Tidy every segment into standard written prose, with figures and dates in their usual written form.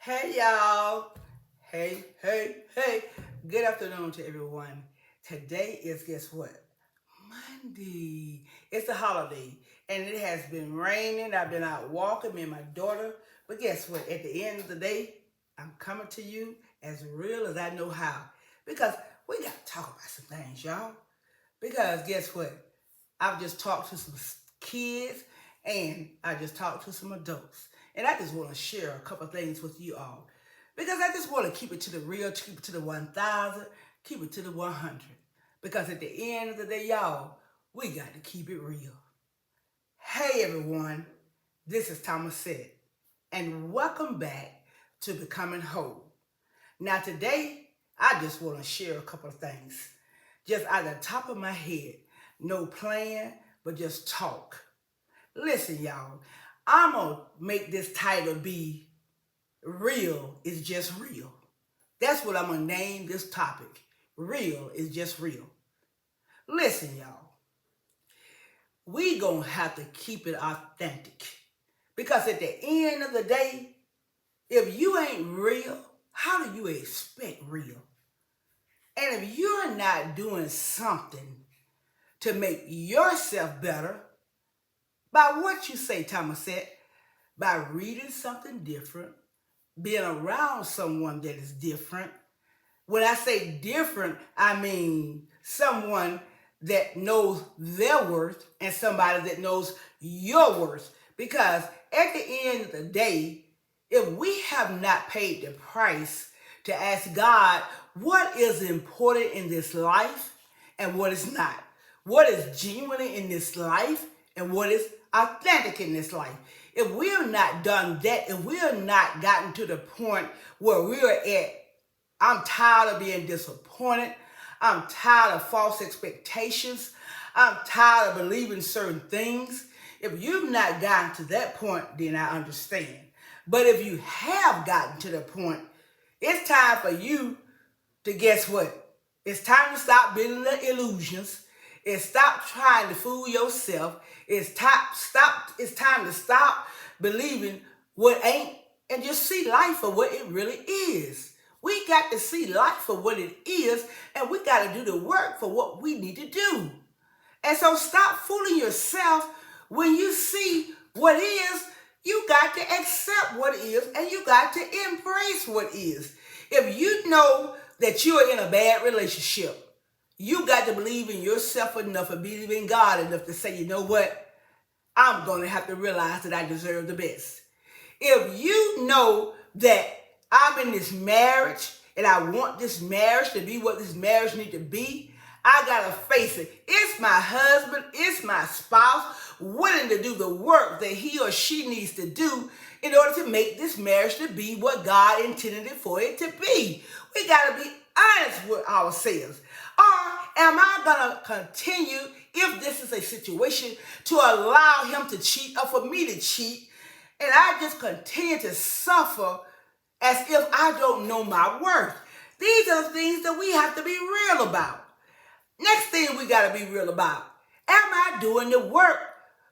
Hey y'all. Hey. Good afternoon to everyone. Today is, guess what? Monday. It's a holiday and it has been raining. I've been out walking, me and my daughter. But guess what? At the end of the day, I'm coming to you as real as I know how. Because we got to talk about some things, y'all. Because guess what? I've just talked to some kids and I just talked to some adults. And I just want to share a couple things with you all. Because I just want to keep it to the real, keep it to the 1,000, keep it to the 100. Because at the end of the day, y'all, we got to keep it real. Hey everyone, this is Thomas Said, and welcome back to Becoming Whole. Now today, I just want to share a couple of things. Just out of the top of my head. No plan, but just talk. Listen, y'all, I'm going to make this title be Real is Just Real. That's what I'm going to name this topic. Real is just real. Listen, y'all, we going to have to keep it authentic. Because at the end of the day, if you ain't real, how do you expect real? And if you're not doing something to make yourself better, by what you say, Thomas said, by reading something different, being around someone that is different. When I say different, I mean someone that knows their worth and somebody that knows your worth. Because at the end of the day, if we have not paid the price to ask God what is important in this life and what is not, what is genuine in this life and what is authentic in this life. If we have not done that, if we have not gotten to the point where we are at, I'm tired of being disappointed. I'm tired of false expectations. I'm tired of believing certain things. If you've not gotten to that point, then I understand. But if you have gotten to the point, it's time for you to guess what? It's time to stop building the illusions. It's stop trying to fool yourself. It's time to stop believing what ain't and just see life for what it really is. We got to see life for what it is, and we got to do the work for what we need to do. And so stop fooling yourself. When you see what is, you got to accept what is, and you got to embrace what is. If you know that you are in a bad relationship, you got to believe in yourself enough and believe in God enough to say, you know what? I'm going to have to realize that I deserve the best. If you know that I'm in this marriage and I want this marriage to be what this marriage needs to be, I got to face it. It's my husband, it's my spouse willing to do the work that he or she needs to do in order to make this marriage to be what God intended it for it to be. We got to be honest with ourselves. Or am I going to continue, if this is a situation, to allow him to cheat or for me to cheat, and I just continue to suffer as if I don't know my worth? These are the things that we have to be real about. Next thing we got to be real about. Am I doing the work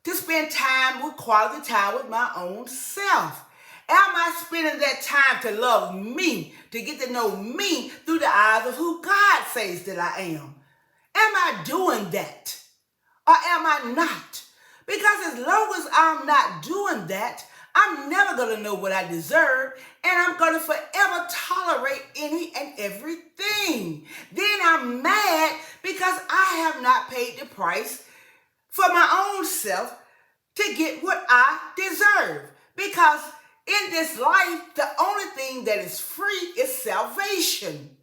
to spend time with quality time with my own self? Am I spending that time to love me, to get to know me through the eyes of who God says that I am? Am I doing that? Or am I not? Because as long as I'm not doing that, I'm never going to know what I deserve, and I'm going to forever tolerate any and everything. Then I'm mad because I have not paid the price for my own self to get what I deserve. Because in this life, the only thing that is free is salvation.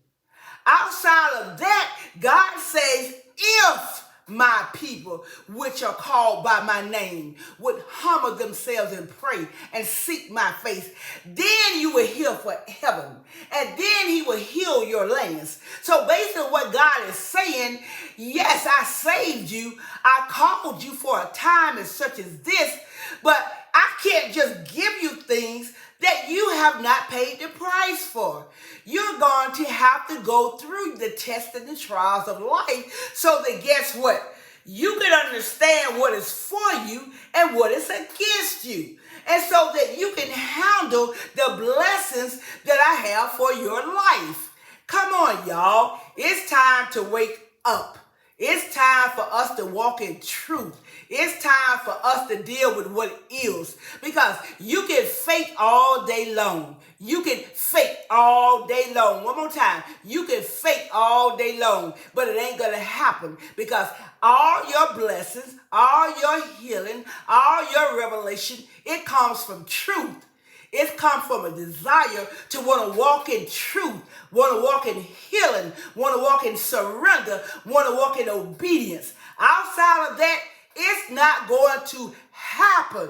Outside of that, God says, if my people, which are called by my name, would humble themselves and pray and seek my face, then you will hear from heaven, and then he will heal your lands. So based on what God is saying, yes, I saved you. I called you for a time as such as this, but I can't just give you things that you have not paid the price for. You're going to have to go through the tests and the trials of life so that guess what? You can understand what is for you and what is against you. And so that you can handle the blessings have for your life. Come on, y'all. It's time to wake up. It's time for us to walk in truth. It's time for us to deal with what is. Because you can fake all day long. You can fake all day long. One more time. You can fake all day long, but it ain't going to happen because all your blessings, all your healing, all your revelation, it comes from truth. It comes from a desire to want to walk in truth, want to walk in healing, want to walk in surrender, want to walk in obedience. Outside of that, it's not going to happen.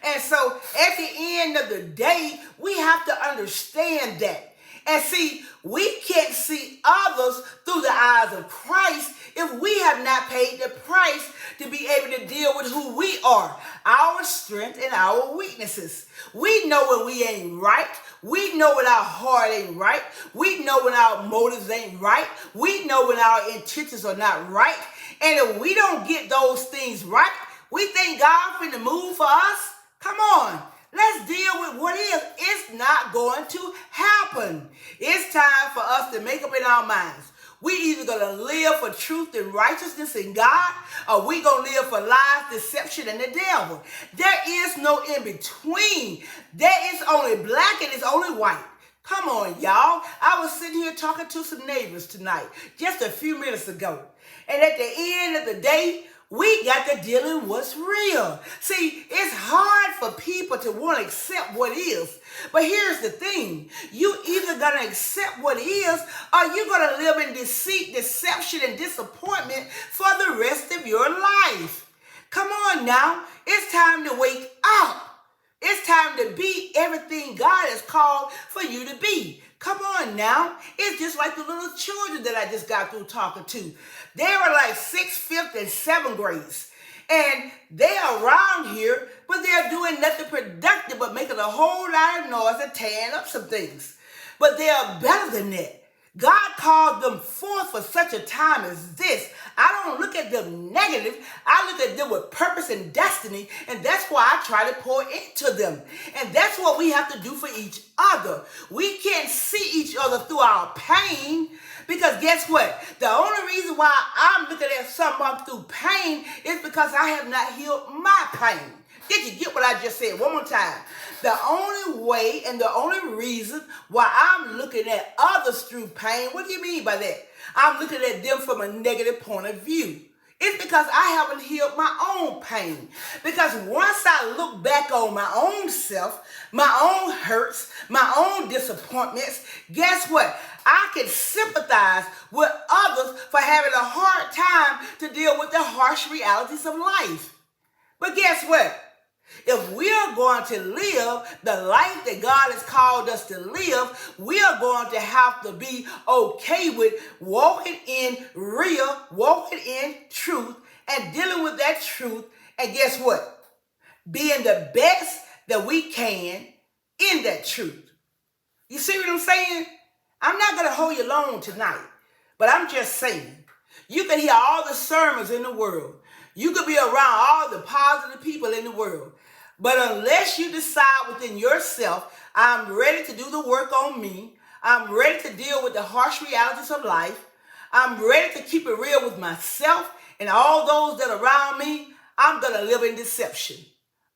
And so at the end of the day, we have to understand that. And see, we can't see others through the eyes of Christ if we have not paid the price to be able to deal with who we are, our strength and our weaknesses. We know when we ain't right. We know when our heart ain't right. We know when our motives ain't right. We know when our intentions are not right. And if we don't get those things right, we think God finna move for us? Come on. Let's deal with what is. It's not going to happen. It's time for us to make up in our minds. We either going to live for truth and righteousness in God, or we going to live for lies, deception, and the devil. There is no in between. There is only black and it's only white. Come on, y'all. I was sitting here talking to some neighbors tonight, just a few minutes ago. And at the end of the day, we got to deal with what's real. See, it's hard for people to want to accept what is. But here's the thing. You either going to accept what is, or you're going to live in deceit, deception, and disappointment for the rest of your life. Come on now. It's time to wake up. It's time to be everything God has called for you to be. Come on now. It's just like the little children that I just got through talking to. They were like 6th, 5th, and 7th grades. And they are around here, but they're doing nothing productive but making a whole lot of noise and tearing up some things. But they are better than that. God called them forth for such a time as this. I don't look at them negative. I look at them with purpose and destiny, and that's why I try to pour into them. And that's what we have to do for each other. We can't see each other through our pain, because guess what? The only reason why I'm looking at someone through pain is because I have not healed my pain. Did you get what I just said? One more time. The only way and the only reason why I'm looking at others through pain, what do you mean by that? I'm looking at them from a negative point of view. It's because I haven't healed my own pain. Because once I look back on my own self, my own hurts, my own disappointments, guess what? I can sympathize with others for having a hard time to deal with the harsh realities of life. But guess what? If we are going to live the life that God has called us to live, we are going to have to be okay with walking in real, walking in truth, and dealing with that truth. And guess what? Being the best that we can in that truth. You see what I'm saying? I'm not going to hold you long tonight, but I'm just saying. You can hear all the sermons in the world. You could be around all the positive people in the world. But unless you decide within yourself, I'm ready to do the work on me. I'm ready to deal with the harsh realities of life. I'm ready to keep it real with myself and all those that are around me. I'm going to live in deception.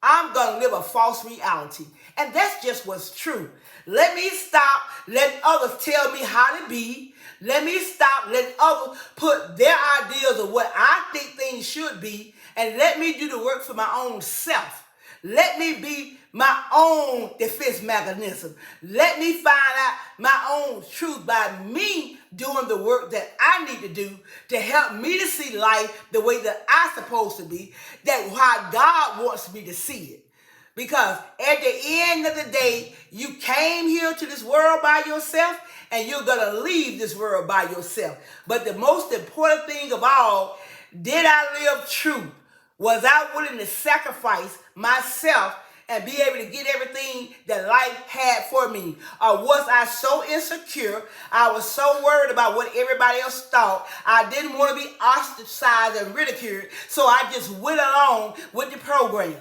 I'm going to live a false reality. And that's just what's true. Let me stop letting others tell me how to be. Let me stop letting others put their ideas of what I think things should be. And let me do the work for my own self. Let me be my own defense mechanism. Let me find out my own truth by me doing the work that I need to do to help me to see life the way that I'm supposed to be, that how God wants me to see it. Because at the end of the day, you came here to this world by yourself, and you're going to leave this world by yourself. But the most important thing of all, did I live truth? Was I willing to sacrifice myself and be able to get everything that life had for me? Or was I so insecure, I was so worried about what everybody else thought, I didn't want to be ostracized and ridiculed, so I just went along with the program.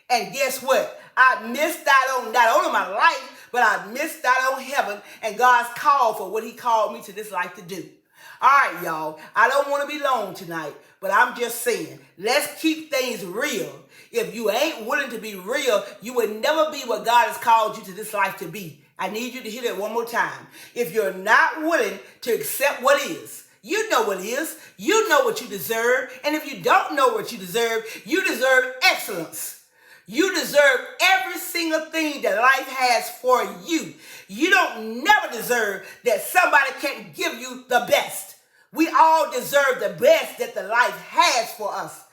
And guess what? I missed out on not only my life, but I missed out on heaven and God's call for what he called me to this life to do. All right, y'all. I don't want to be long tonight, but I'm just saying, let's keep things real. If you ain't willing to be real, you will never be what God has called you to this life to be. I need you to hear that one more time. If you're not willing to accept what is, you know what is. You know what you deserve. And if you don't know what you deserve excellence. You deserve every single thing that life has for you. You don't never deserve that somebody can't give you the best. We all deserve the best that the life has for us.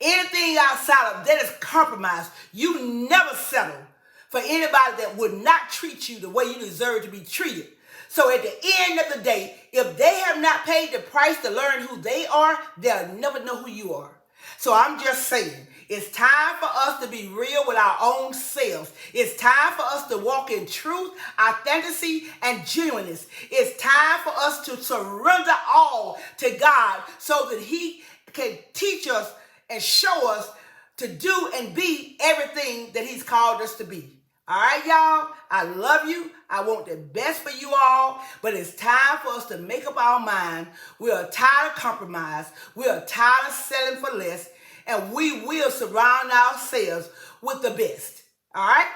Anything outside of that is compromise. You never settle for anybody that would not treat you the way you deserve to be treated. So at the end of the day, if they have not paid the price to learn who they are, they'll never know who you are. So I'm just saying, it's time for us to be real with our own selves. It's time for us to walk in truth, authenticity, and genuineness. It's time for us to surrender all to God so that he can teach us and show us to do and be everything that he's called us to be. All right, y'all, I love you. I want the best for you all, but it's time for us to make up our mind. We are tired of compromise. We are tired of settling for less, and we will surround ourselves with the best. All right?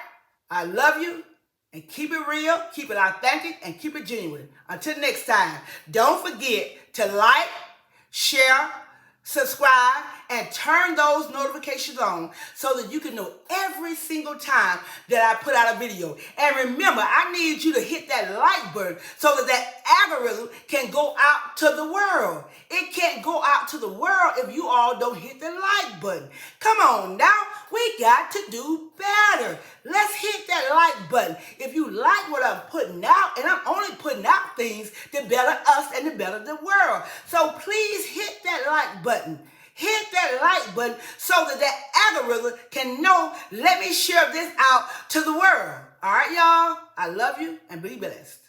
I love you, and keep it real, keep it authentic, and keep it genuine. Until next time, don't forget to like, share, subscribe, and turn those notifications on so that you can know every single time that I put out a video. And remember, I need you to hit that like button so that that algorithm can go out to the world. It can't go out to the world if you all don't hit the like button. Come on now, we got to do better. Let's hit that like button. If you like what I'm putting out, and I'm only putting out things to better us and to better the world. So please hit that like button. Hit that like button so that that algorithm can know, let me share this out to the world. All right, y'all? I love you and be blessed.